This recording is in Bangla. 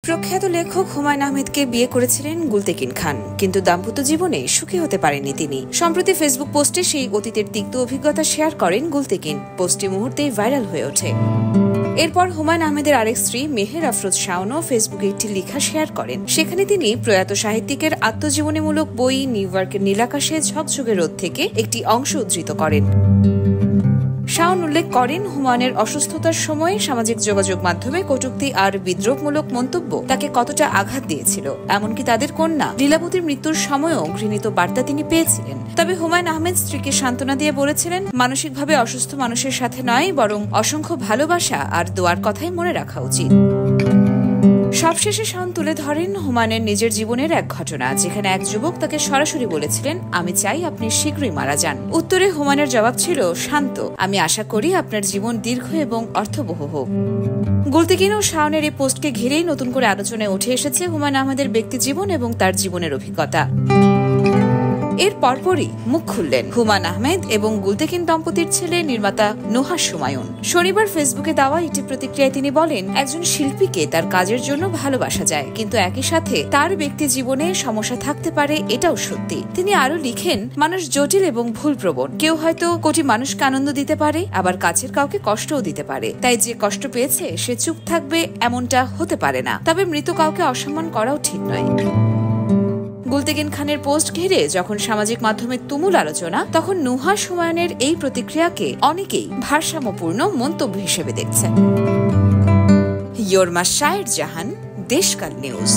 প্রখ্যাত লেখক হুমায়ুন আহমেদকে বিয়ে করেছিলেন গুলতেকিন খান, কিন্তু দাম্পত্য জীবনে সুখী হতে পারেননি তিনি। সম্প্রতি ফেসবুক পোস্টে সেই অতীতের তিক্ত অভিজ্ঞতা শেয়ার করেন গুলতেকিন। পোস্টটি মুহূর্তেই ভাইরাল হয়ে ওঠে। এরপর হুমায়ুন আহমেদের আরেক স্ত্রী মেহের আফরোজ শাওনও ফেসবুকে একটি লেখা শেয়ার করেন। সেখানে তিনি প্রয়াত সাহিত্যিকের আত্মজীবনীমূলক বই নিউ ইয়র্কের নীলাকাশে ঝকঝকে রোদ থেকে একটি অংশ উদ্ধৃত করেন। শাওন উল্লেখ করেন, হুমায়ুনের অসুস্থতার সময়ে সামাজিক যোগাযোগ মাধ্যমে কটূক্তি আর বিদ্রোহমূলক মন্তব্য তাকে কতটা আঘাত দিয়েছিল। এমনকি তাদের কন্যা লীলাবতীর মৃত্যুর সময়ও ঘৃণিত বার্তা তিনি পেয়েছিলেন। তবে হুমায়ুন আহমেদ স্ত্রীকে সান্ত্বনা দিয়ে বলেছিলেন, মানসিকভাবে অসুস্থ মানুষের সাথে নয়, বরং অসংখ্য ভালোবাসা আর দোয়ার কথাই মনে রাখা উচিত। সবশেষে শাওন তুলে ধরেন হুমায়ুনের নিজের জীবনের এক ঘটনা, যেখানে এক যুবক তাকে সরাসরি বলেছিলেন, আমি চাই আপনি শীঘ্রই মারা যান। উত্তরে হুমায়ুনের জবাব ছিল শান্ত, আমি আশা করি আপনার জীবন দীর্ঘ এবং অর্থবহ হোক। গুলতেকিন ও শাওনের এই পোস্টকে ঘিরেই নতুন করে আলোচনায় উঠে এসেছে হুমায়ুন আহমেদের ব্যক্তি জীবন এবং তার জীবনের অভিজ্ঞতা। এর পরপরই মুখ খুললেন হুমায়ুন আহমেদ এবং গুলতেকিন দম্পতির ছেলে নির্মাতা নুহাস হুমায়ুন। শনিবার ফেসবুকে দেওয়া একটি প্রতিক্রিয়ায় তিনি বলেন, একজন শিল্পীকে তার কাজের জন্য ভালোবাসা যায়, কিন্তু একই সাথে তার ব্যক্তি জীবনে সমস্যা থাকতে পারে, এটাও সত্যি। তিনি আরো লিখেন, মানুষ জটিল এবং ভুলপ্রবণ। কেউ হয়তো কোটি মানুষকে আনন্দ দিতে পারে, আবার কাছের কাউকে কষ্টও দিতে পারে। তাই যে কষ্ট পেয়েছে সে চুপ থাকবে এমনটা হতে পারে না। তবে মৃত কাউকে অসম্মান করাও ঠিক নয়। গুলতেকিন খানের পোস্ট ঘিরে যখন সামাজিক মাধ্যমে তুমুল আলোচনা, তখন নুহাস হুমায়ুনের এই প্রতিক্রিয়াকে অনেকেই ভারসাম্যপূর্ণ মন্তব্য হিসেবে দেখছেন। ইয়োরমা শায়ের জাহান, দেশকাল নিউজ।